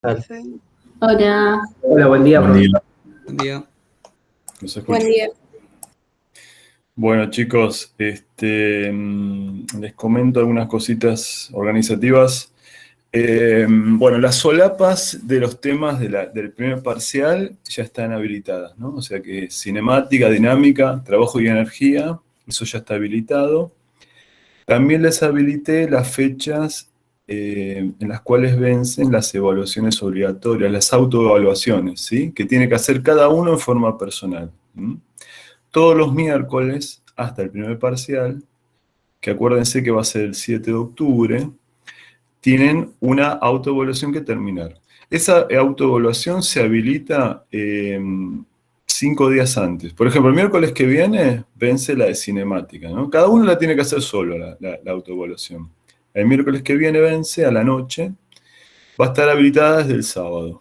Perfecto. Hola. Hola, buen día, Buen día. Buen día. ¿Nos escuchan? Buen día. Bueno, chicos, les comento algunas cositas organizativas. Bueno, las solapas de los temas del primer parcial ya están habilitadas, ¿no? O sea que cinemática, dinámica, trabajo y energía, eso ya está habilitado. También les habilité las fechas en las cuales vencen las evaluaciones obligatorias, las autoevaluaciones, ¿sí? Que tiene que hacer cada uno en forma personal. Todos los miércoles, hasta el primer parcial, que acuérdense que va a ser el 7 de octubre, tienen una autoevaluación que terminar. Esa autoevaluación se habilita 5 días antes. Por ejemplo, el miércoles que viene vence la de cinemática, ¿no? Cada uno la tiene que hacer solo, la autoevaluación. El miércoles que viene vence a la noche, va a estar habilitada desde el sábado.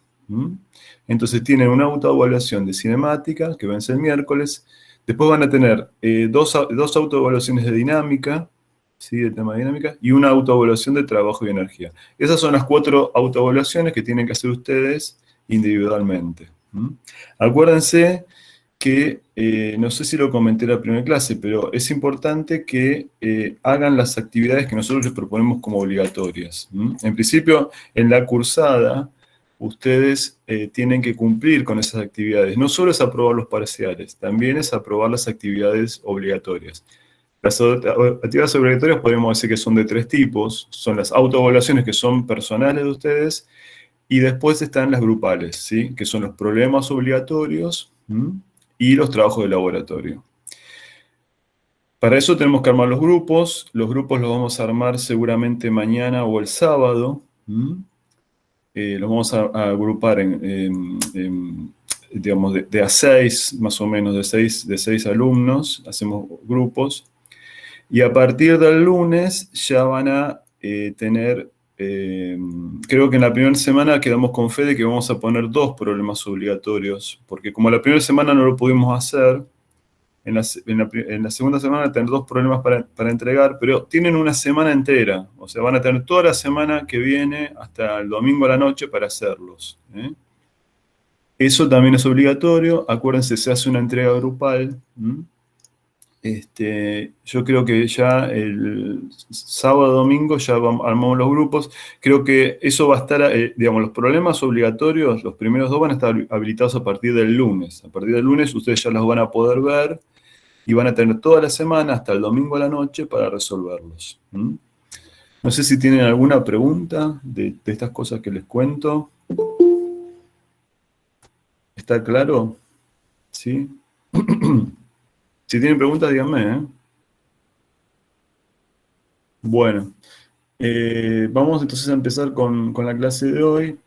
Entonces tienen una autoevaluación de cinemática que vence el miércoles. Después van a tener dos autoevaluaciones de dinámica, ¿sí? De tema de dinámica, y una autoevaluación de trabajo y energía. Esas son las 4 autoevaluaciones que tienen que hacer ustedes individualmente. Acuérdense que, no sé si lo comenté en la primera clase, pero es importante que hagan las actividades que nosotros les proponemos como obligatorias. En principio, en la cursada, ustedes tienen que cumplir con esas actividades. No solo es aprobar los parciales, también es aprobar las actividades obligatorias. Las actividades obligatorias podemos decir que son de 3 tipos. Son las autoevaluaciones que son personales de ustedes, y después están las grupales, ¿sí? Que son los problemas obligatorios y los trabajos de laboratorio. Para eso tenemos que armar los grupos los vamos a armar seguramente mañana o el sábado. Los vamos a agrupar digamos, de a 6, más o menos, de 6 alumnos, hacemos grupos, y a partir del lunes ya van a tener, creo que en la primera semana quedamos con Fede que vamos a poner 2 problemas obligatorios, porque como la primera semana no lo pudimos hacer, en la segunda semana van a tener 2 problemas para entregar, pero tienen una semana entera, o sea, van a tener toda la semana que viene hasta el domingo a la noche para hacerlos. Eso también es obligatorio. Acuérdense, se hace una entrega grupal. Yo creo que ya el sábado, domingo, ya armamos los grupos. Creo que eso va a estar, digamos, los problemas obligatorios, los primeros 2 van a estar habilitados a partir del lunes. A partir del lunes ustedes ya los van a poder ver y van a tener toda la semana hasta el domingo a la noche para resolverlos. No sé si tienen alguna pregunta de estas cosas que les cuento. ¿Está claro? ¿Sí? Si tienen preguntas, díganme, Bueno, vamos entonces a empezar con la clase de hoy.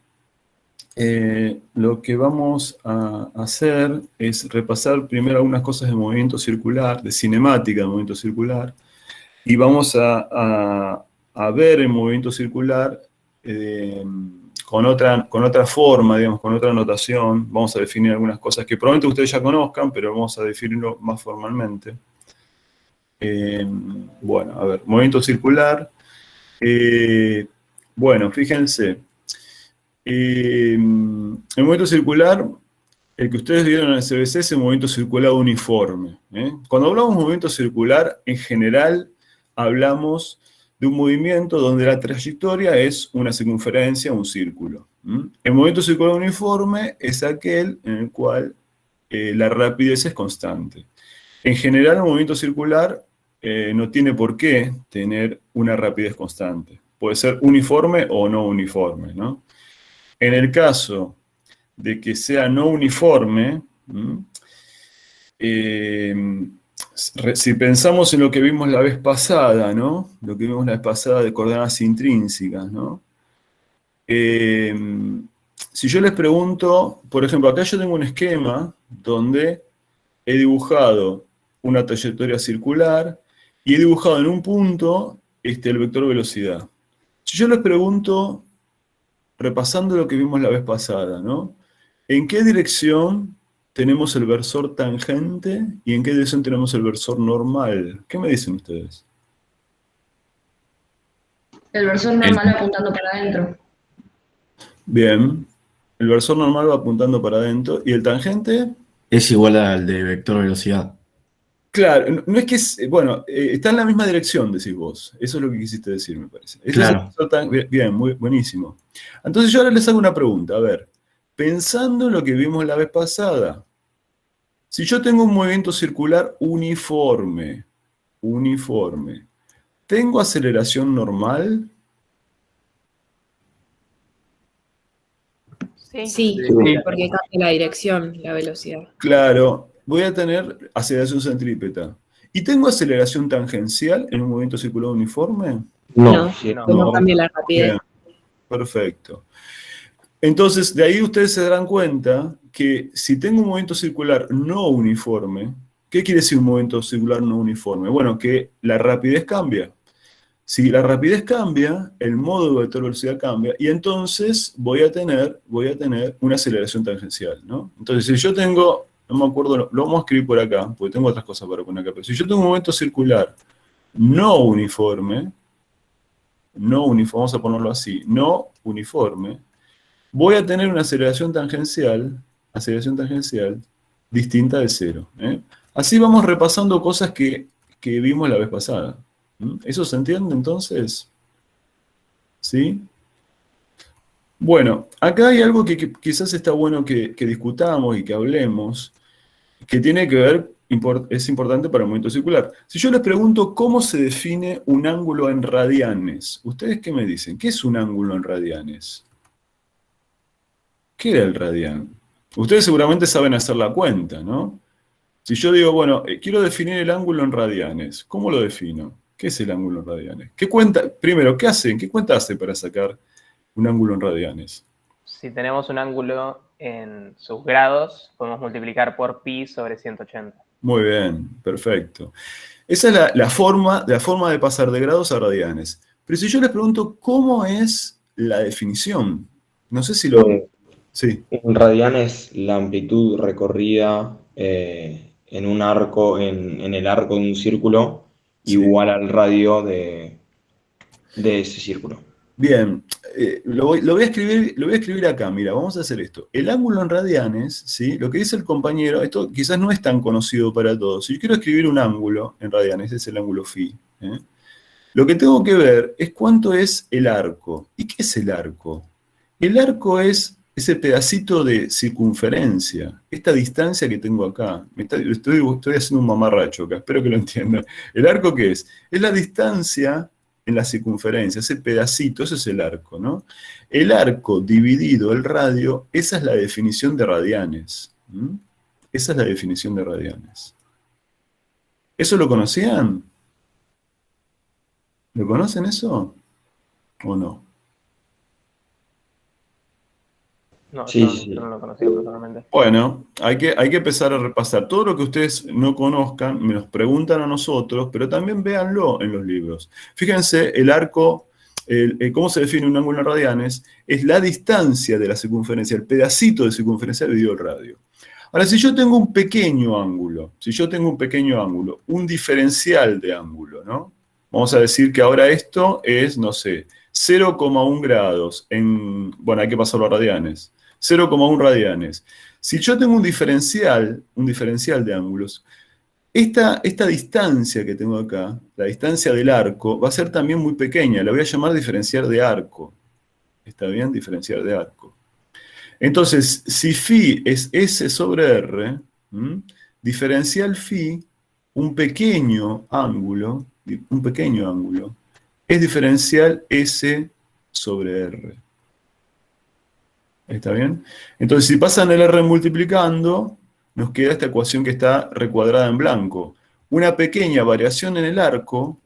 Lo que vamos a hacer es repasar primero algunas cosas de movimiento circular, de cinemática de movimiento circular, y vamos a ver el movimiento circular con otra forma, digamos, con otra notación. Vamos a definir algunas cosas que probablemente ustedes ya conozcan, pero vamos a definirlo más formalmente. Bueno, a ver, movimiento circular. Bueno, fíjense. El movimiento circular, el que ustedes vieron en el CBC, es el movimiento circular uniforme. Cuando hablamos de movimiento circular, en general hablamos de un movimiento donde la trayectoria es una circunferencia, un círculo. El movimiento circular uniforme es aquel en el cual la rapidez es constante. En general, el movimiento circular no tiene por qué tener una rapidez constante. Puede ser uniforme o no uniforme, ¿no? En el caso de que sea no uniforme, si pensamos en lo que vimos la vez pasada, ¿no? Lo que vimos la vez pasada de coordenadas intrínsecas, ¿no? Si yo les pregunto, por ejemplo, acá yo tengo un esquema donde he dibujado una trayectoria circular y he dibujado en un punto el vector velocidad. Si yo les pregunto, repasando lo que vimos la vez pasada, ¿no? ¿En qué dirección tenemos el versor tangente y en qué dirección tenemos el versor normal? ¿Qué me dicen ustedes? El versor normal apuntando para adentro. Bien. El versor normal va apuntando para adentro. ¿Y el tangente? Es igual al de vector velocidad. Claro, no es que bueno, está en la misma dirección, decís vos. Eso es lo que quisiste decir, me parece. Ese es el Claro. versor bien, muy buenísimo. Entonces yo ahora les hago una pregunta. A ver, pensando en lo que vimos la vez pasada, si yo tengo un movimiento circular uniforme, ¿tengo aceleración normal? Sí. Sí, Sí. porque cambia la dirección, la velocidad. Claro, voy a tener aceleración centrípeta. ¿Y tengo aceleración tangencial en un movimiento circular uniforme? No, Sí. No. no cambia la rapidez. Bien, perfecto. Entonces, de ahí ustedes se darán cuenta que si tengo un movimiento circular no uniforme, ¿qué quiere decir un movimiento circular no uniforme? Bueno, que la rapidez cambia. Si la rapidez cambia, el modo de vector velocidad cambia, y entonces voy a tener una aceleración tangencial, ¿no? Entonces, si yo tengo, no me acuerdo, lo vamos a escribir por acá, porque tengo otras cosas para poner acá, pero si yo tengo un movimiento circular no uniforme, vamos a ponerlo así, no uniforme, voy a tener una aceleración tangencial distinta de cero, ¿eh? Así vamos repasando cosas que vimos la vez pasada. ¿Eso se entiende entonces? ¿Sí? Bueno, acá hay algo que quizás está bueno que discutamos y que hablemos, que tiene que ver, es importante para el movimiento circular. Si yo les pregunto cómo se define un ángulo en radianes, ¿ustedes qué me dicen? ¿Qué es un ángulo en radianes? ¿Qué era el radián? Ustedes seguramente saben hacer la cuenta, ¿no? Si yo digo, bueno, quiero definir el ángulo en radianes, ¿cómo lo defino? ¿Qué es el ángulo en radianes? ¿Qué cuenta, primero, qué hacen? ¿Qué cuenta hace para sacar un ángulo en radianes? Si tenemos un ángulo en sus grados, podemos multiplicar por pi sobre 180. Muy bien, perfecto. Esa es la forma de pasar de grados a radianes. Pero si yo les pregunto, ¿cómo es la definición? No sé si lo... Sí, Un radián es la amplitud recorrida en un arco, en el arco de un círculo, sí. igual al radio de ese círculo. Bien, lo voy a escribir acá. Mira, vamos a hacer esto. El ángulo en radianes, ¿sí? Lo que dice el compañero, esto quizás no es tan conocido para todos. Si yo quiero escribir un ángulo en radianes, es el ángulo phi, ¿eh? Lo que tengo que ver es cuánto es el arco. ¿Y qué es el arco? El arco es ese pedacito de circunferencia, esta distancia que tengo acá. Estoy haciendo un mamarracho acá, espero que lo entiendan. ¿El arco qué es? Es la distancia en la circunferencia, ese pedacito, ese es el arco, ¿no? El arco dividido el radio, esa es la definición de radianes. Esa es la definición de radianes. ¿Eso lo conocían? ¿Lo conocen eso? ¿O no? No, Sí, yo, sí. yo no lo conocía personalmente. Bueno, hay que empezar a repasar. Todo lo que ustedes no conozcan, me los preguntan a nosotros, pero también véanlo en los libros. Fíjense, el arco, cómo se define un ángulo en radianes, es la distancia de la circunferencia, el pedacito de circunferencia dividido el radio. Ahora, si yo tengo un pequeño ángulo, un diferencial de ángulo, ¿no? Vamos a decir que ahora esto es, no sé, 0,1 grados bueno, hay que pasarlo a radianes. 0,1 radianes. Si yo tengo un diferencial de ángulos, esta distancia que tengo acá, la distancia del arco, va a ser también muy pequeña. La voy a llamar diferencial de arco. ¿Está bien? Diferencial de arco. Entonces, si phi es S sobre R, diferencial phi, un pequeño ángulo, es diferencial S sobre R. ¿Está bien? Entonces, si pasan el R multiplicando, nos queda esta ecuación que está recuadrada en blanco. Una pequeña variación en el arco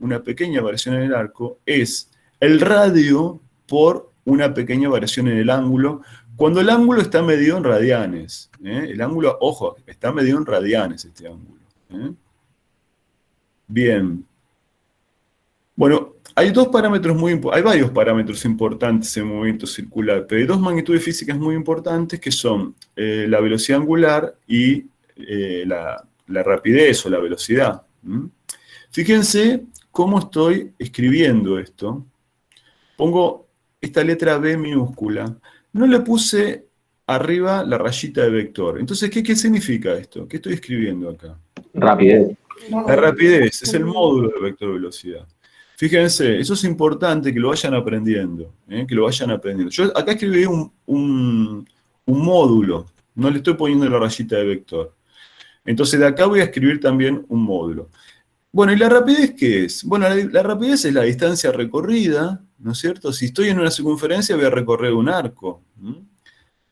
es el radio por una pequeña variación en el ángulo, cuando el ángulo está medido en radianes. El ángulo, ojo, está medido en radianes este ángulo. Bien. Bueno, hay varios parámetros importantes en movimiento circular, pero hay dos magnitudes físicas muy importantes que son la velocidad angular y la rapidez o la velocidad. Fíjense cómo estoy escribiendo esto. Pongo esta letra B minúscula. no le puse arriba la rayita de vector. Entonces, ¿qué significa esto? ¿Qué estoy escribiendo acá? Rapidez. La rapidez es el módulo de vector velocidad. Fíjense, eso es importante que lo vayan aprendiendo, que lo vayan aprendiendo. Yo acá escribí un módulo, no le estoy poniendo la rayita de vector. Entonces de acá voy a escribir también un módulo. Bueno, ¿y la rapidez qué es? Bueno, la rapidez es la distancia recorrida, ¿no es cierto? Si estoy en una circunferencia voy a recorrer un arco.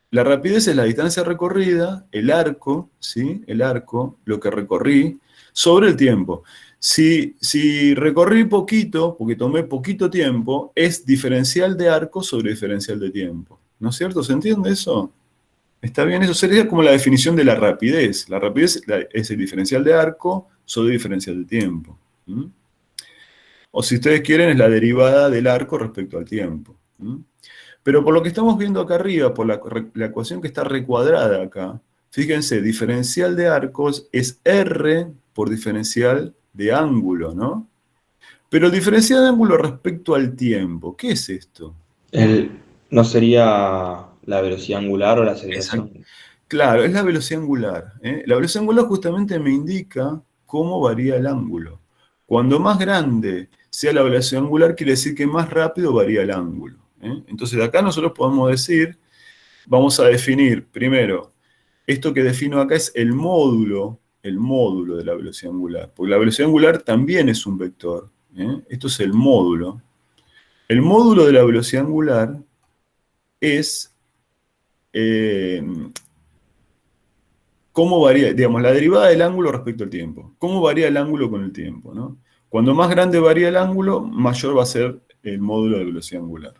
La rapidez es la distancia recorrida, el arco, ¿sí? El arco, lo que recorrí, sobre el tiempo. Si recorrí poquito, porque tomé poquito tiempo, es diferencial de arco sobre diferencial de tiempo. ¿No es cierto? ¿Se entiende eso? ¿Está bien? Eso sería como la definición de la rapidez. La rapidez es el diferencial de arco sobre diferencial de tiempo. O si ustedes quieren, es la derivada del arco respecto al tiempo. Pero por lo que estamos viendo acá arriba, por la ecuación que está recuadrada acá, fíjense, diferencial de arcos es R por diferencial de ángulo, ¿no? Pero el diferencial de ángulo respecto al tiempo, ¿qué es esto? ¿No sería la velocidad angular o la aceleración? Claro, es la velocidad angular. La velocidad angular justamente me indica cómo varía el ángulo. Cuando más grande sea la velocidad angular, quiere decir que más rápido varía el ángulo. Entonces, de acá nosotros podemos decir, vamos a definir primero, esto que defino acá es el módulo de la velocidad angular, porque la velocidad angular también es un vector. Esto es el módulo. El módulo de la velocidad angular es cómo varía, digamos, la derivada del ángulo respecto al tiempo. Cómo varía el ángulo con el tiempo, ¿no? Cuando más grande varía el ángulo, mayor va a ser el módulo de velocidad angular.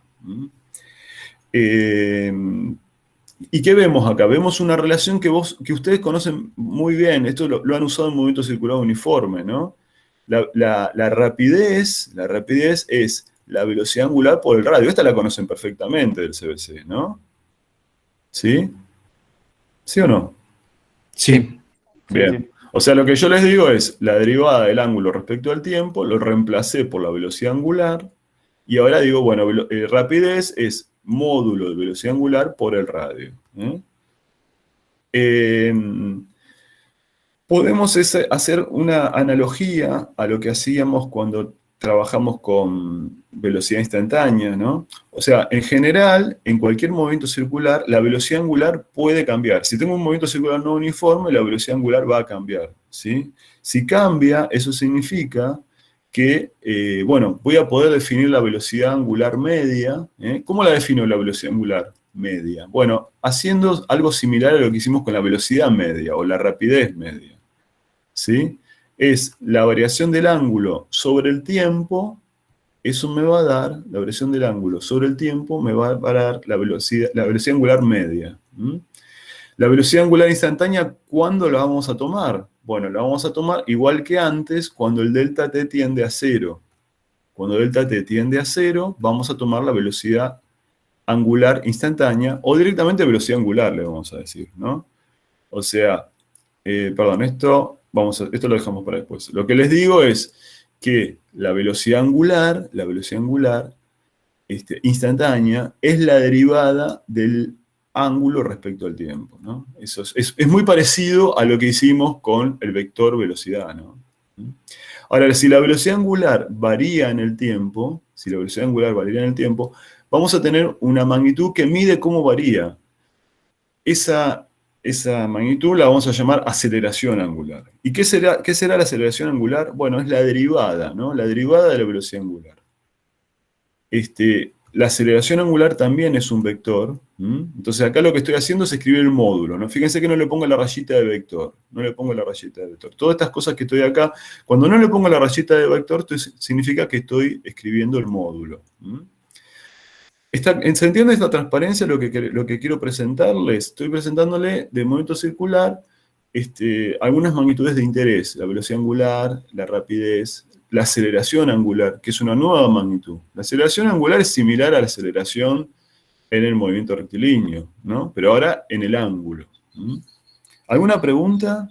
¿Y qué vemos acá? Vemos una relación que ustedes conocen muy bien. Esto lo han usado en movimiento circular uniforme, ¿no? La rapidez es la velocidad angular por el radio. Esta la conocen perfectamente del CBC, ¿no? ¿Sí? ¿Sí o no? Sí. Bien. Sí. O sea, lo que yo les digo es la derivada del ángulo respecto al tiempo, lo reemplacé por la velocidad angular, y ahora digo, bueno, rapidez es módulo de velocidad angular por el radio. Podemos hacer una analogía a lo que hacíamos cuando trabajamos con velocidad instantánea, ¿no? O sea, en general, en cualquier movimiento circular, la velocidad angular puede cambiar. Si tengo un movimiento circular no uniforme, la velocidad angular va a cambiar, ¿sí? Si cambia, eso significa que, bueno, voy a poder definir la velocidad angular media. ¿Cómo la defino la velocidad angular media? Bueno, haciendo algo similar a lo que hicimos con la velocidad media o la rapidez media, ¿sí? Es la variación del ángulo sobre el tiempo, eso me va a dar, la variación del ángulo sobre el tiempo me va a dar la velocidad angular media. La velocidad angular instantánea, ¿cuándo la vamos a tomar? Bueno, la vamos a tomar igual que antes, cuando el delta t tiende a 0. Cuando delta t tiende a 0, vamos a tomar la velocidad angular instantánea, o directamente velocidad angular, le vamos a decir, ¿no? O sea, perdón, esto lo dejamos para después. Lo que les digo es que la velocidad angular instantánea es la derivada del ángulo respecto al tiempo, ¿no? Eso es muy parecido a lo que hicimos con el vector velocidad, ¿no? Ahora, si la velocidad angular varía en el tiempo, vamos a tener una magnitud que mide cómo varía. Esa magnitud la vamos a llamar aceleración angular. ¿Y qué será la aceleración angular? Bueno, es la derivada, ¿no? La derivada de la velocidad angular. La aceleración angular también es un vector. Entonces acá lo que estoy haciendo es escribir el módulo, ¿no? Fíjense que no le pongo la rayita de vector. Todas estas cosas que estoy acá, cuando no le pongo la rayita de vector, significa que estoy escribiendo el módulo. ¿Se entiende esta transparencia lo que quiero presentarles? Estoy presentándole de movimiento circular algunas magnitudes de interés, la velocidad angular, la rapidez, la aceleración angular, que es una nueva magnitud. La aceleración angular es similar a la aceleración en el movimiento rectilíneo, ¿no? Pero ahora en el ángulo. ¿Alguna pregunta?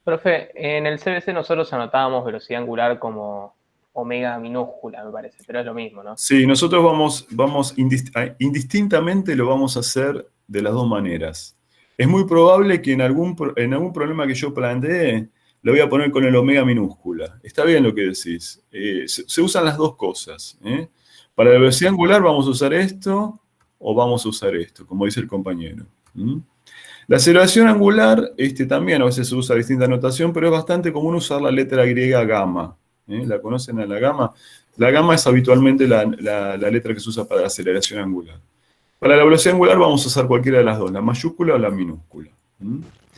Profe, en el CBC nosotros anotábamos velocidad angular como omega minúscula, me parece, pero es lo mismo, ¿no? Sí, nosotros vamos indistintamente lo vamos a hacer de las dos maneras. Es muy probable que en algún problema que yo plantee, lo voy a poner con el omega minúscula. Está bien lo que decís. Se usan las dos cosas. Para la velocidad angular vamos a usar esto o vamos a usar esto, como dice el compañero. La aceleración angular también a veces se usa distinta notación, pero es bastante común usar la letra griega gamma. ¿La conocen a la gamma? La gamma es habitualmente la letra que se usa para la aceleración angular. Para la velocidad angular vamos a usar cualquiera de las dos, la mayúscula o la minúscula.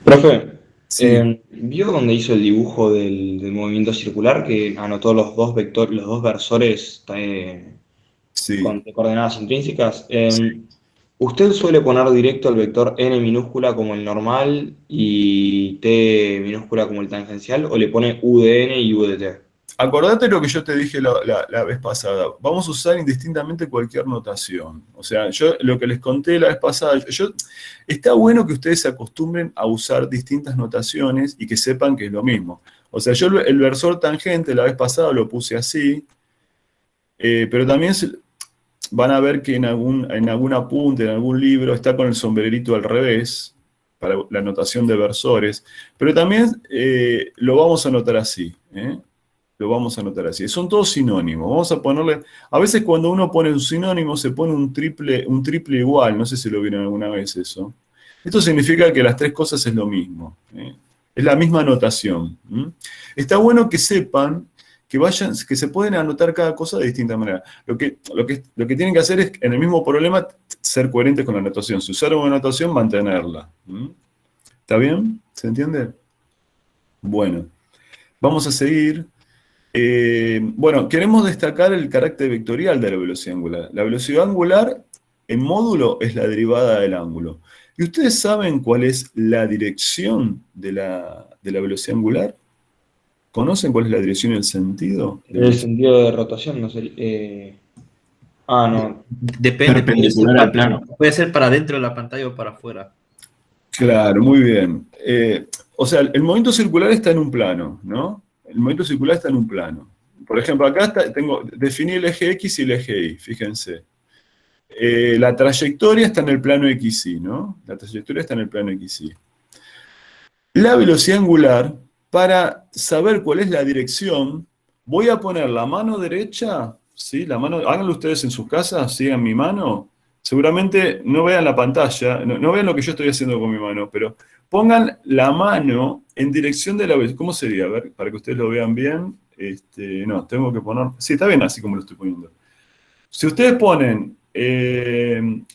Profe, Sí. ¿vio donde hizo el dibujo del movimiento circular que anotó los dos versores Sí. con coordenadas intrínsecas? Sí. ¿Usted suele poner directo el vector n minúscula como el normal y t minúscula como el tangencial, o le pone u de n y u de t? Acordate lo que yo te dije la vez pasada. Vamos a usar indistintamente cualquier notación. O sea, yo lo que les conté la vez pasada, está bueno que ustedes se acostumbren a usar distintas notaciones y que sepan que es lo mismo. O sea, yo el versor tangente la vez pasada lo puse así, pero también van a ver que en algún apunte, en algún libro, está con el sombrerito al revés, para la notación de versores. Pero también lo vamos a anotar así, Lo vamos a anotar así. Son todos sinónimos. Vamos a ponerle... A veces cuando uno pone un sinónimo se pone un triple igual. No sé si lo vieron alguna vez eso. Esto significa que las tres cosas es lo mismo. Es la misma notación. Está bueno que sepan que se pueden anotar cada cosa de distinta manera. Lo que tienen que hacer es, en el mismo problema, ser coherentes con la notación. Si usaron una notación, mantenerla. ¿Está bien? ¿Se entiende? Bueno, vamos a seguir. Bueno, queremos destacar el carácter vectorial de la velocidad angular. La velocidad angular en módulo es la derivada del ángulo. ¿Y ustedes saben cuál es la dirección de la velocidad angular? ¿Conocen cuál es la dirección y el sentido? El sentido de rotación no sería... no. Depende, Perpendicular al plano. puede ser para dentro de la pantalla o para afuera. Claro, muy bien. O sea, el movimiento circular está en un plano, ¿no? El movimiento circular está en un plano. Por ejemplo, acá definí el eje X y el eje Y, fíjense. La trayectoria está en el plano XY, ¿no? La trayectoria está en el plano XY. La velocidad angular, para saber cuál es la dirección, voy a poner la mano derecha, ¿sí? Háganlo ustedes en sus casas, sigan mi mano. Seguramente no vean la pantalla, no vean lo que yo estoy haciendo con mi mano, pero pongan la mano en dirección de la velocidad. ¿Cómo sería? A ver, para que ustedes lo vean bien. No, tengo que poner... Sí, está bien así como lo estoy poniendo. Si ustedes ponen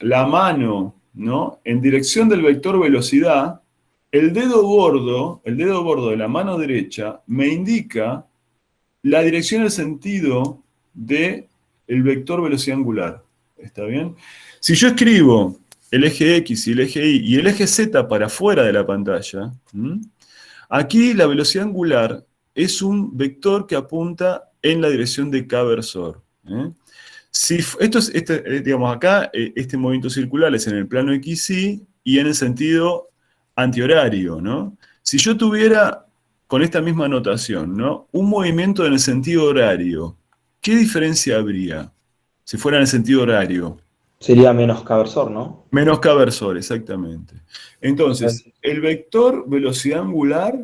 la mano, ¿no?, en dirección del vector velocidad, el dedo gordo de la mano derecha me indica la dirección y el sentido del vector velocidad angular. ¿Está bien? Si yo escribo el eje X y el eje Y y el eje Z para afuera de la pantalla, aquí la velocidad angular es un vector que apunta en la dirección de K versor. Si digamos, acá este movimiento circular es en el plano XY y en el sentido antihorario, ¿no? Si yo tuviera, con esta misma notación, ¿no?, un movimiento en el sentido horario, ¿qué diferencia habría si fuera en el sentido horario? Sería menos K versor, ¿no? Menos K versor, exactamente. Entonces, el vector velocidad angular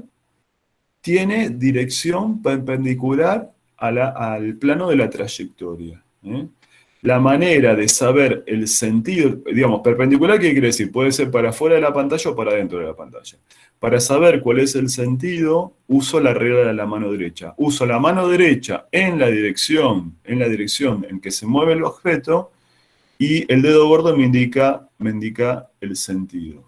tiene dirección perpendicular al plano de la trayectoria. La manera de saber el sentido, digamos, perpendicular, ¿qué quiere decir? Puede ser para afuera de la pantalla o para dentro de la pantalla. Para saber cuál es el sentido, uso la regla de la mano derecha. Uso la mano derecha en la dirección en que se mueve el objeto, y el dedo gordo me indica el sentido.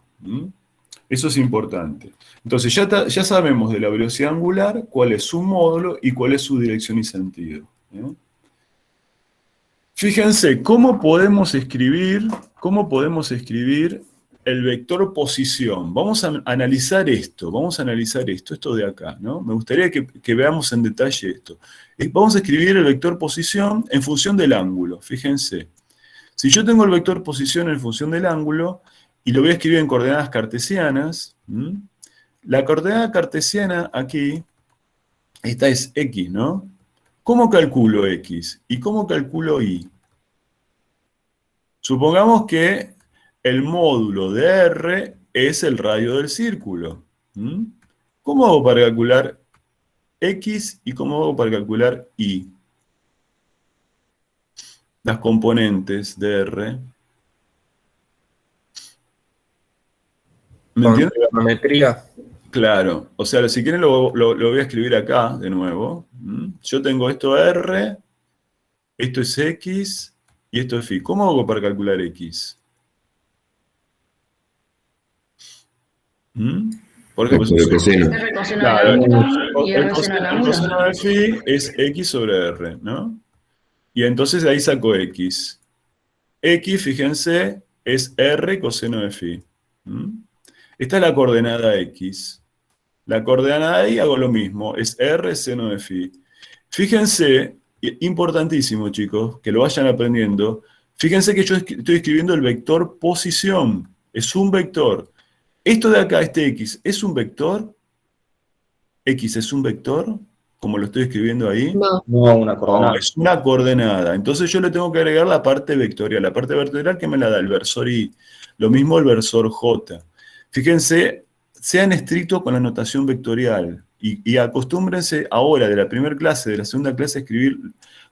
Eso es importante. Entonces ya sabemos de la velocidad angular cuál es su módulo y cuál es su dirección y sentido. Fíjense, ¿cómo podemos escribir el vector posición? Vamos a analizar esto, esto de acá, ¿no? Me gustaría que veamos en detalle esto. Vamos a escribir el vector posición en función del ángulo, fíjense. Si yo tengo el vector posición en función del ángulo, y lo voy a escribir en coordenadas cartesianas, la coordenada cartesiana aquí, esta es X, ¿no? ¿Cómo calculo X? ¿Y cómo calculo Y? Supongamos que el módulo de R es el radio del círculo. ¿Mm? ¿Cómo hago para calcular X y cómo hago para calcular Y? Las componentes de R. ¿Me entiendes? Geometría. Claro. O sea, si quieren lo voy a escribir acá de nuevo. ¿Mm? Yo tengo esto R, esto es X y esto es Y. ¿Cómo hago para calcular X? ¿Mm? Por ejemplo, El coseno. R coseno claro, del ángulo y el R seno del ángulo. coseno de phi es X sobre R, ¿no? Y entonces ahí saco X. X, fíjense, es R coseno de phi. ¿Mm? Esta es la coordenada X. La coordenada Y hago lo mismo, es R seno de phi. Fíjense, importantísimo chicos, que lo vayan aprendiendo, fíjense que yo estoy escribiendo el vector posición, es un vector. Esto de acá, este X, ¿es un vector? ¿X es un vector? Como lo estoy escribiendo ahí. No, No, una coordenada. No, es una coordenada. Entonces yo le tengo que agregar la parte vectorial. La parte vectorial que me la da el versor Y. Lo mismo el versor J. Fíjense, sean estrictos con la notación vectorial. Y acostúmbrense ahora de la primera clase, de la segunda clase, a escribir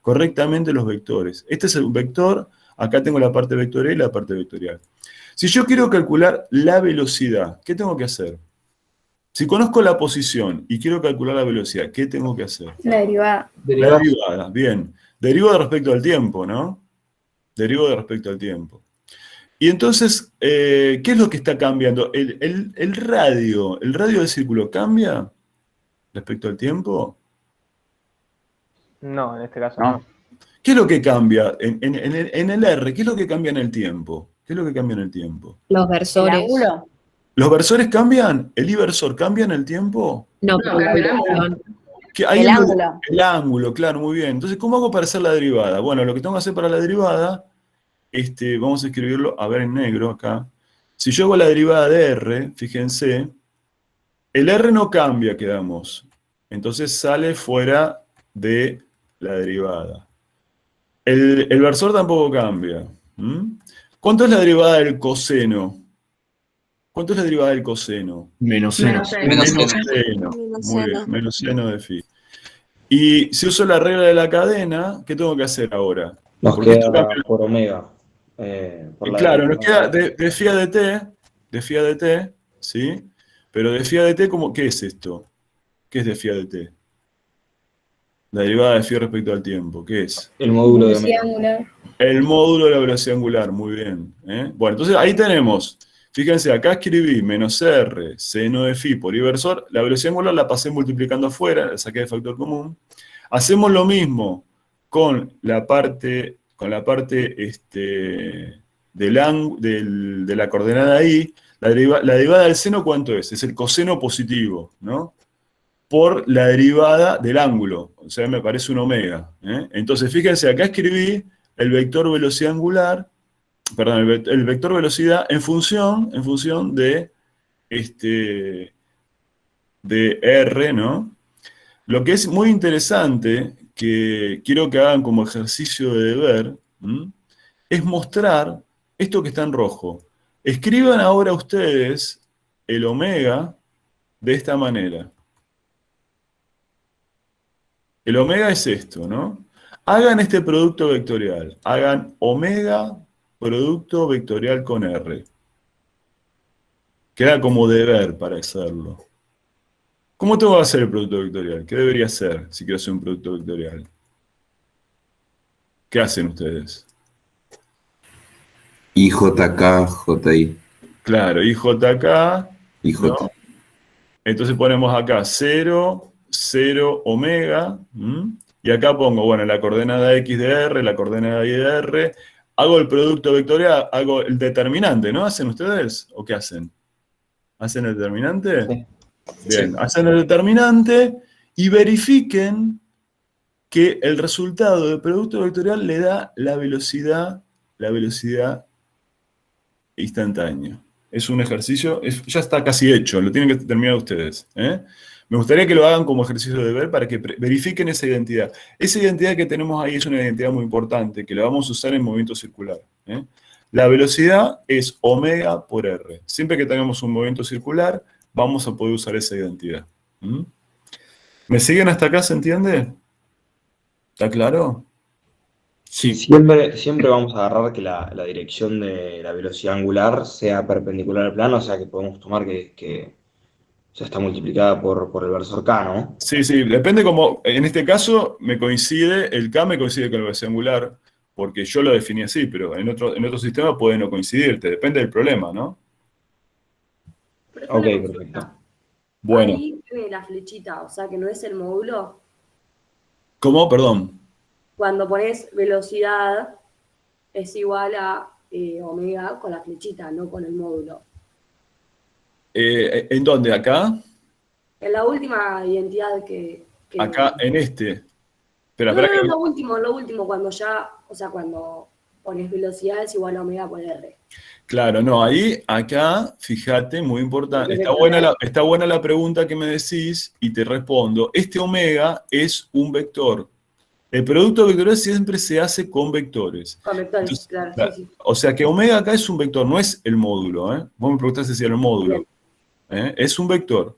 correctamente los vectores. Este es el vector. Acá tengo la parte vectorial y la parte vectorial. Si yo quiero calcular la velocidad, ¿qué tengo que hacer? Si conozco la posición y quiero calcular la velocidad, ¿qué tengo que hacer? La derivada. La derivada, bien. Derivo de respecto al tiempo, ¿no? Derivo de respecto al tiempo. Y entonces, ¿qué es lo que está cambiando? ¿El radio del círculo cambia respecto al tiempo? No, en este caso No. no. ¿Qué es lo que cambia en el R? ¿Qué es lo que cambia en el tiempo? ¿Qué es lo que cambia en el tiempo? los ¿El versores. ángulo? ¿Los versores cambian? ¿El I-versor cambia en el tiempo? No, No, pero la el ángulo. dirección. El ángulo. El ángulo, claro, muy bien. Entonces, ¿cómo hago para hacer la derivada? Bueno, lo que tengo que hacer para la derivada, vamos a escribirlo, a ver en negro acá. Si yo hago la derivada de R, fíjense, el R no cambia, quedamos. Entonces sale fuera de la derivada. El versor tampoco cambia. ¿Mm? ¿Cuánto es la derivada del coseno? ¿Cuánto es la derivada del coseno? Menos seno. Menos seno. Menos Menos seno. seno. Menos Muy seno. bien, menos seno de phi. Y si uso la regla de la cadena, ¿qué tengo que hacer ahora? Nos Porque esto queda cambia. por omega. Por la Claro, nos derivada. queda de phi a de t, ¿sí? Pero de phi a de t, ¿qué es esto? ¿Qué es de phi a de t? La derivada de phi respecto al tiempo, ¿qué es? El módulo de Velocidad omega. angular. El módulo de la velocidad angular, muy bien. ¿Eh? Bueno, entonces ahí tenemos, fíjense, acá escribí menos r, seno de phi por i-versor, la velocidad angular la pasé multiplicando afuera, la saqué de factor común. Hacemos lo mismo con la parte de la coordenada i, la derivada del seno, ¿cuánto es? Es el coseno positivo, ¿no? Por la derivada del ángulo, o sea, me parece un omega. ¿Eh? Entonces, fíjense, acá escribí el vector velocidad angular, perdón, el vector velocidad en función de R, ¿no? Lo que es muy interesante, que quiero que hagan como ejercicio de deber, es mostrar esto que está en rojo. Escriban ahora ustedes el omega de esta manera. El omega es esto, ¿no? Hagan este producto vectorial. Hagan omega producto vectorial con R. Queda como deber para hacerlo. ¿Cómo tengo que hacer el producto vectorial? ¿Qué debería hacer si quiero hacer un producto vectorial? ¿Qué hacen ustedes? IJK, JI. Claro, IJK, IJ. ¿no? Entonces ponemos acá 0, 0, omega, y acá pongo, bueno, la coordenada X de R, la coordenada Y de R, hago el producto vectorial, hago el determinante, ¿no? ¿Hacen ustedes? ¿O qué hacen? ¿Hacen el determinante? Sí. Bien, hacen el determinante y verifiquen que el resultado del producto vectorial le da la velocidad instantánea. Es un ejercicio, ya está casi hecho, lo tienen que terminar ustedes. Me gustaría que lo hagan como ejercicio de deber para que verifiquen esa identidad. Esa identidad que tenemos ahí es una identidad muy importante, que la vamos a usar en movimiento circular. La velocidad es omega por r. Siempre que tengamos un movimiento circular, vamos a poder usar esa identidad. ¿Me siguen hasta acá, se entiende? ¿Está claro? Sí. Siempre vamos a agarrar que la dirección de la velocidad angular sea perpendicular al plano, o sea que podemos tomar que ya está multiplicada por el versor K, ¿no? Sí, depende como, en este caso el K me coincide con la velocidad angular, porque yo lo definí así, pero en otro sistema puede no coincidirte, depende del problema, ¿no? Ok, perfecto. Bueno. Ahí tiene la flechita, o sea que no es el módulo. ¿Cómo? Perdón. Cuando pones velocidad es igual a omega con la flechita, no con el módulo. ¿En dónde? ¿Acá? En la última identidad que... Acá, en este. Espera, No, espera que... lo último, cuando ya, o sea, cuando pones velocidad es igual a omega por r. Claro, no, ahí, acá, fíjate, muy importante, está buena la pregunta que me decís y te respondo. Este omega es un vector. El producto vectorial siempre se hace con vectores. Con vectores, Entonces, claro, sí. O sea que omega acá es un vector, no es el módulo. Vos me preguntaste si era el módulo. Es un vector.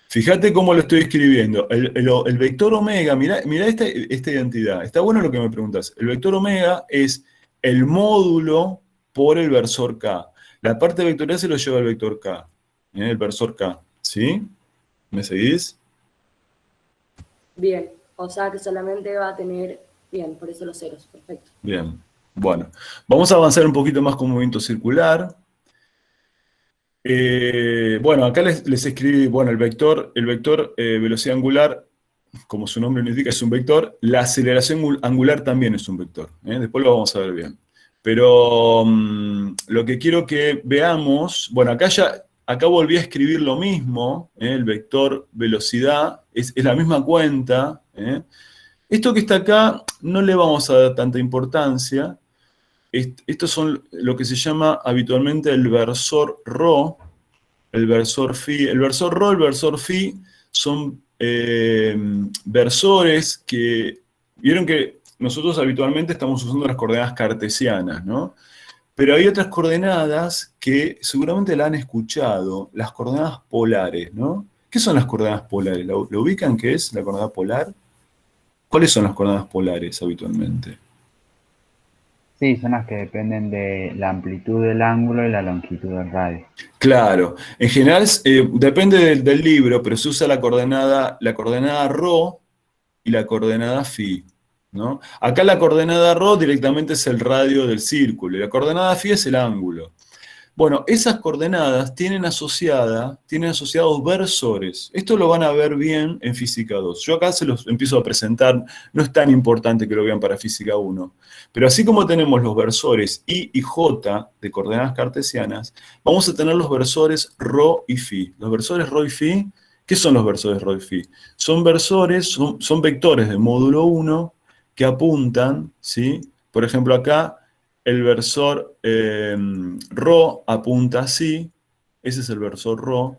Fíjate cómo lo estoy escribiendo. El vector omega, mirá esta identidad. Está bueno lo que me preguntas. El vector omega es el módulo por el versor K. La parte vectorial se lo lleva el vector K. El versor K. ¿Sí? ¿Me seguís? Bien, o sea que solamente va a tener, bien, por eso los ceros, perfecto. Bien, bueno. Vamos a avanzar un poquito más con movimiento circular. Bueno, acá les escribí, bueno, el vector velocidad angular, como su nombre lo indica, es un vector. La aceleración angular también es un vector. Después lo vamos a ver bien. Pero lo que quiero que veamos, bueno, acá volví a escribir lo mismo, el vector velocidad, es la misma cuenta. Esto que está acá no le vamos a dar tanta importancia. Estos son lo que se llama habitualmente el versor ρ, el versor φ. El versor ρ, el versor φ son versores que, vieron que nosotros habitualmente estamos usando las coordenadas cartesianas, ¿no? Pero hay otras coordenadas que seguramente la han escuchado, las coordenadas polares, ¿no? ¿Qué son las coordenadas polares? ¿Lo ubican qué es la coordenada polar? ¿Cuáles son las coordenadas polares habitualmente? Sí, son las que dependen de la amplitud del ángulo y la longitud del radio. Claro, en general depende del libro, pero se usa la coordenada ρ y la coordenada φ, ¿no? Acá la coordenada ρ directamente es el radio del círculo y la coordenada φ es el ángulo. Bueno, esas coordenadas tienen asociados versores. Esto lo van a ver bien en Física 2. Yo acá se los empiezo a presentar, no es tan importante que lo vean para Física 1. Pero así como tenemos los versores I y J de coordenadas cartesianas, vamos a tener los versores ρ y φ. Los versores ρ y φ, ¿qué son los versores ρ y φ? Son vectores de módulo 1 que apuntan, ¿sí? Por ejemplo, acá el versor ρ apunta así, ese es el versor ρ,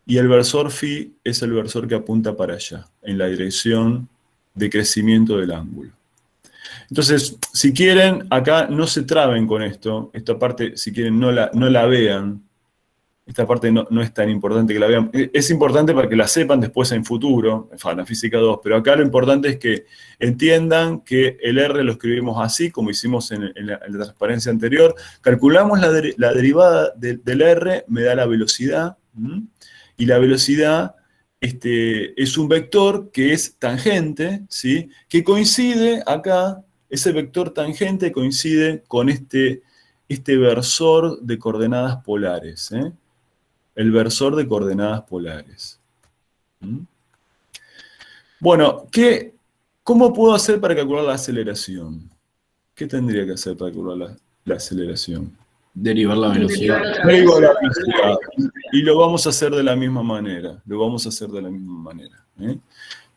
y el versor φ es el versor que apunta para allá, en la dirección de crecimiento del ángulo. Entonces, si quieren, acá no se traben con esto, esta parte, si quieren, no la vean. Esta parte no es tan importante que la vean. Es importante para que la sepan después en futuro, en la Física 2, pero acá lo importante es que entiendan que el R lo escribimos así, como hicimos en la transparencia anterior. Calculamos la derivada del R, me da la velocidad, y la velocidad es un vector que es tangente, ¿sí? Que coincide acá, ese vector tangente coincide con este versor de coordenadas polares, el versor de coordenadas polares. Bueno, ¿cómo puedo hacer para calcular la aceleración? ¿Qué tendría que hacer para calcular la aceleración? Derivar la velocidad. Derivar la velocidad. Y lo vamos a hacer de la misma manera.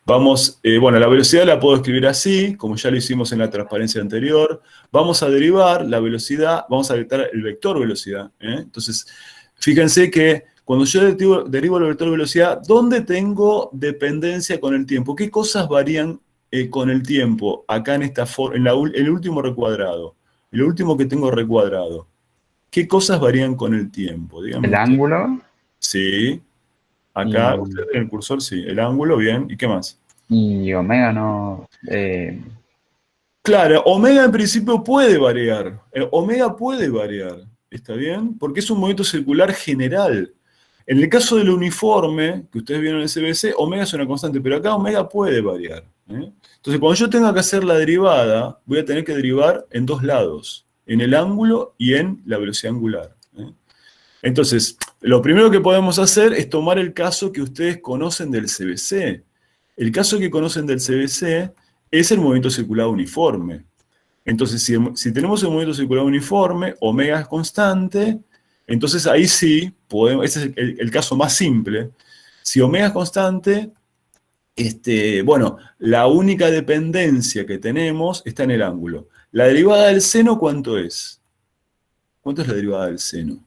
Vamos, bueno, la velocidad la puedo escribir así, como ya lo hicimos en la transparencia anterior. Vamos a derivar la velocidad, vamos a derivar el vector velocidad. Entonces, fíjense que cuando yo derivo el vector velocidad, ¿dónde tengo dependencia con el tiempo? ¿Qué cosas varían con el tiempo? Acá en esta el último recuadrado, el último que tengo recuadrado. ¿Qué cosas varían con el tiempo? Díganme El ustedes. ángulo Sí. Acá, y, usted en el cursor, sí. El ángulo, bien. ¿Y qué más? y omega no. Claro, omega en principio puede variar. Omega puede variar. ¿Está bien? Porque es un movimiento circular general. En el caso del uniforme, que ustedes vieron en el CBC, omega es una constante, pero acá omega puede variar. Entonces, cuando yo tenga que hacer la derivada, voy a tener que derivar en dos lados, en el ángulo y en la velocidad angular. Entonces, lo primero que podemos hacer es tomar el caso que ustedes conocen del CBC. El caso que conocen del CBC es el movimiento circular uniforme. Entonces, si tenemos el movimiento circular uniforme, omega es constante, entonces ahí sí podemos, ese es el caso más simple. Si omega es constante, bueno, la única dependencia que tenemos está en el ángulo. La derivada del seno, ¿cuánto es? ¿Cuánto es la derivada del seno?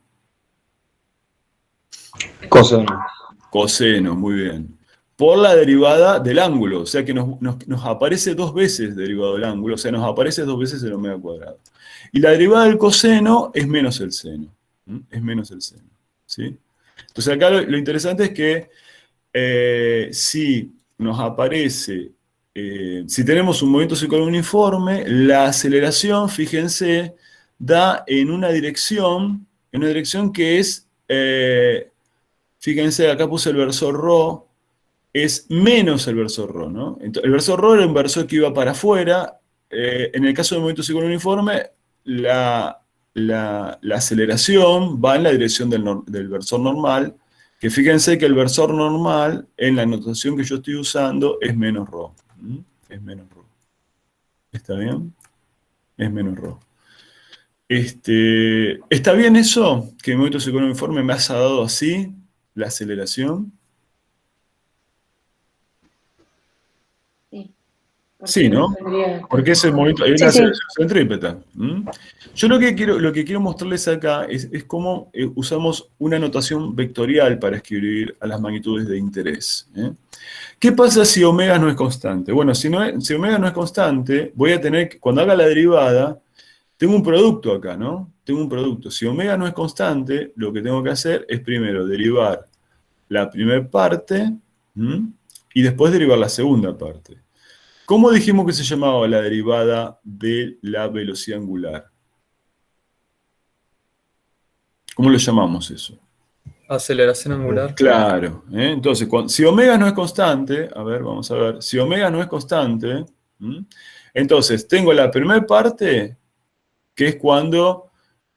Coseno. Coseno, muy bien. Por la derivada del ángulo, o sea que nos aparece dos veces derivado del ángulo, o sea, nos aparece dos veces el omega cuadrado. Y la derivada del coseno es menos el seno. Es menos el seno. ¿Sí? Entonces acá lo interesante es que si nos aparece, si tenemos un movimiento circular uniforme, la aceleración, fíjense, da en una dirección que es, fíjense, acá puse el versor ρ, es menos el versor ρ, ¿no? Entonces, el versor ρ era un versor que iba para afuera. En el caso del movimiento circular uniforme, la aceleración va en la dirección del versor normal, que fíjense que el versor normal, en la notación que yo estoy usando, es menos ρ. Es menos ρ. ¿Está bien? Es menos ρ. ¿Está bien eso? Que el movimiento circular uniforme me haya dado así la aceleración. Sí, ¿no? Porque es el movimiento, hay una aceleración centrípeta. Yo lo que quiero mostrarles acá es cómo usamos una notación vectorial para escribir a las magnitudes de interés. ¿Qué pasa si omega no es constante? Bueno, si omega no es constante, voy a tener que, cuando haga la derivada, tengo un producto acá, ¿no? Tengo un producto. Si omega no es constante, lo que tengo que hacer es primero derivar la primera parte y después derivar la segunda parte. ¿Cómo dijimos que se llamaba la derivada de la velocidad angular? ¿Cómo lo llamamos eso? Aceleración angular. Claro. Entonces, si omega no es constante, a ver, vamos a ver, si omega no es constante, entonces tengo la primera parte, que es cuando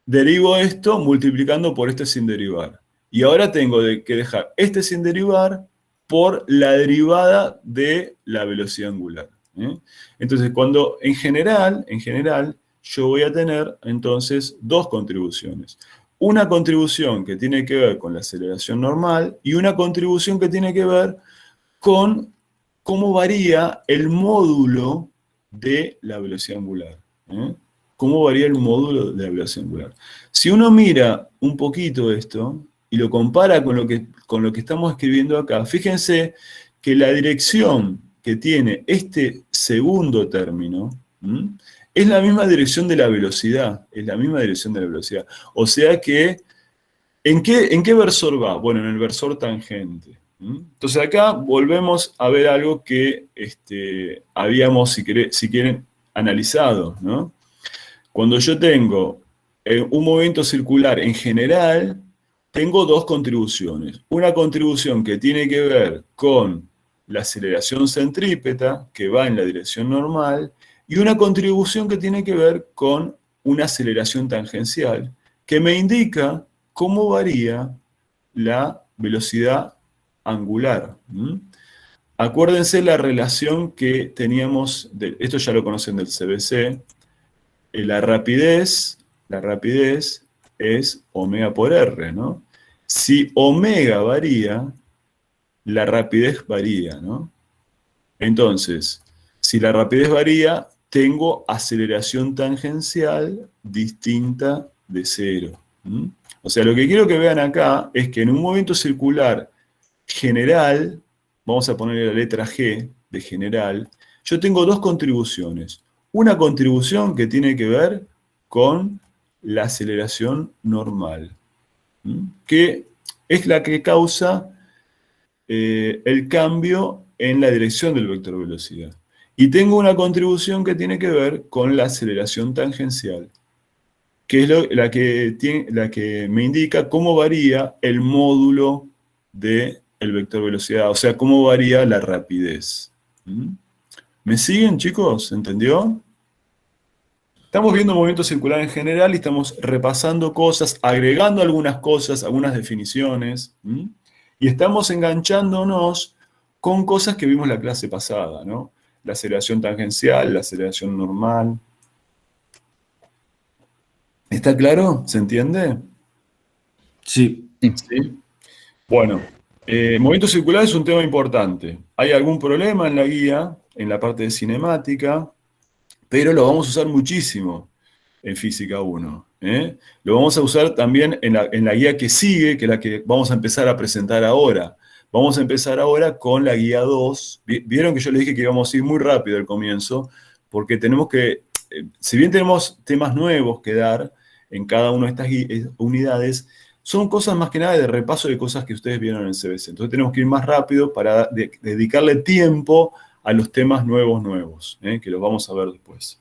derivo esto multiplicando por este sin derivar. Y ahora tengo que dejar este sin derivar por la derivada de la velocidad angular. Entonces, cuando en general, yo voy a tener entonces dos contribuciones. Una contribución que tiene que ver con la aceleración normal y una contribución que tiene que ver con cómo varía el módulo de la velocidad angular. ¿Cómo varía el módulo de la velocidad angular? Si uno mira un poquito esto y lo compara con lo que estamos escribiendo acá, fíjense que la dirección que tiene este segundo término es la misma dirección de la velocidad, O sea que, ¿en qué versor va? Bueno, en el versor tangente. Entonces acá volvemos a ver algo que habíamos, si quieren, analizado, ¿no? Cuando yo tengo un movimiento circular en general, tengo dos contribuciones. Una contribución que tiene que ver con la aceleración centrípeta, que va en la dirección normal, y una contribución que tiene que ver con una aceleración tangencial, que me indica cómo varía la velocidad angular. Acuérdense la relación que teníamos, esto ya lo conocen del CBC, la rapidez es omega por R, ¿no? Si omega varía, la rapidez varía, ¿no? Entonces, si la rapidez varía, tengo aceleración tangencial distinta de cero. ¿Mm? O sea, lo que quiero que vean acá es que en un movimiento circular general, vamos a ponerle la letra G de general, yo tengo dos contribuciones. Una contribución que tiene que ver con la aceleración normal, que es la que causa el cambio en la dirección del vector velocidad. Y tengo una contribución que tiene que ver con la aceleración tangencial, que es la que me indica cómo varía el módulo del vector velocidad, o sea, cómo varía la rapidez. ¿Me siguen, chicos? ¿Entendió? Estamos viendo movimiento circular en general y estamos repasando cosas, agregando algunas cosas, algunas definiciones, y estamos enganchándonos con cosas que vimos la clase pasada, ¿no? La aceleración tangencial, la aceleración normal. ¿Está claro? ¿Se entiende? Sí. ¿Sí? Bueno, movimiento circular es un tema importante. Hay algún problema en la guía, en la parte de cinemática, pero lo vamos a usar muchísimo en Física 1. Lo vamos a usar también en la guía que sigue, que es la que vamos a empezar a presentar ahora. Vamos a empezar ahora con la guía 2. Vieron que yo les dije que íbamos a ir muy rápido al comienzo, porque tenemos que, si bien tenemos temas nuevos que dar en cada una de estas unidades, son cosas más que nada de repaso de cosas que ustedes vieron en el CBC. Entonces tenemos que ir más rápido para dedicarle tiempo a los temas nuevos, que los vamos a ver después.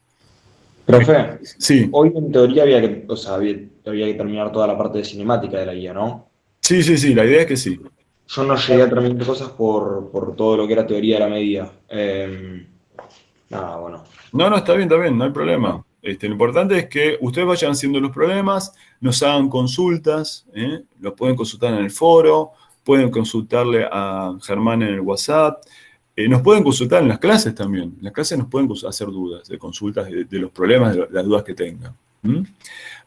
Profe, sí. Hoy en teoría había que terminar toda la parte de cinemática de la guía, ¿no? Sí, la idea es que sí. Yo no llegué a terminar cosas por todo lo que era teoría de la medida. Nada, bueno. No, está bien, no hay problema. Lo importante es que ustedes vayan haciendo los problemas, nos hagan consultas, los pueden consultar en el foro, pueden consultarle a Germán en el WhatsApp, nos pueden consultar en las clases también. En las clases nos pueden hacer dudas, de consultas de los problemas, de las dudas que tengan.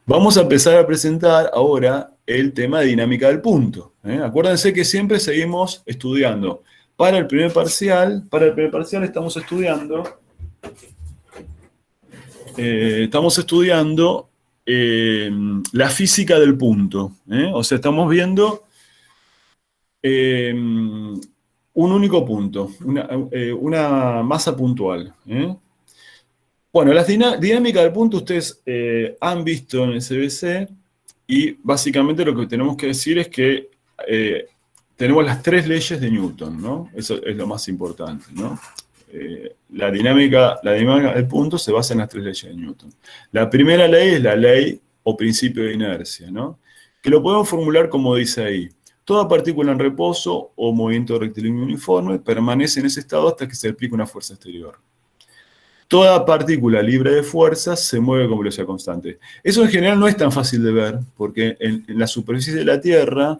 Vamos a empezar a presentar ahora el tema de dinámica del punto. Acuérdense que siempre seguimos estudiando. Para el primer parcial estamos estudiando la física del punto. O sea, estamos viendo un único punto, una masa puntual. Bueno, la dinámica del punto ustedes han visto en el CBC y básicamente lo que tenemos que decir es que tenemos las tres leyes de Newton, ¿no? Eso es lo más importante, ¿no? La dinámica del punto se basa en las tres leyes de Newton. La primera ley es la ley o principio de inercia, ¿no? Que lo podemos formular como dice ahí. Toda partícula en reposo o movimiento rectilíneo uniforme permanece en ese estado hasta que se aplique una fuerza exterior. Toda partícula libre de fuerzas se mueve con velocidad constante. Eso en general no es tan fácil de ver, porque en la superficie de la Tierra,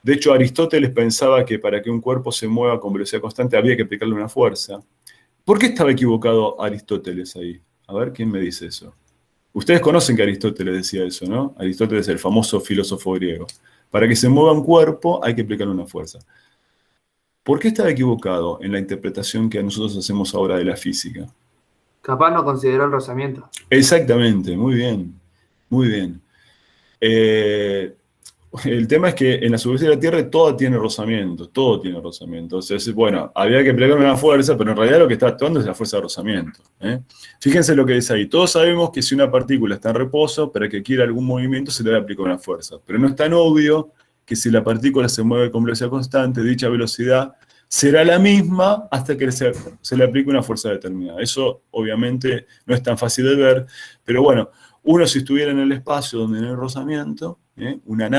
de hecho Aristóteles pensaba que para que un cuerpo se mueva con velocidad constante había que aplicarle una fuerza. ¿Por qué estaba equivocado Aristóteles ahí? A ver, ¿quién me dice eso? Ustedes conocen que Aristóteles decía eso, ¿no? Aristóteles es el famoso filósofo griego. Para que se mueva un cuerpo hay que aplicarle una fuerza. ¿Por qué estaba equivocado en la interpretación que nosotros hacemos ahora de la física? Capaz no consideró el rozamiento. Exactamente, muy bien. El tema es que en la superficie de la Tierra todo tiene rozamiento. Entonces, bueno, había que aplicar una fuerza, pero en realidad lo que está actuando es la fuerza de rozamiento. Fíjense lo que dice ahí. Todos sabemos que si una partícula está en reposo, para que quiera algún movimiento se le debe aplicar una fuerza. Pero no es tan obvio que si la partícula se mueve con velocidad constante, dicha velocidad será la misma hasta que se le aplique una fuerza determinada. Eso obviamente no es tan fácil de ver, pero bueno, uno si estuviera en el espacio donde no hay rozamiento, una nave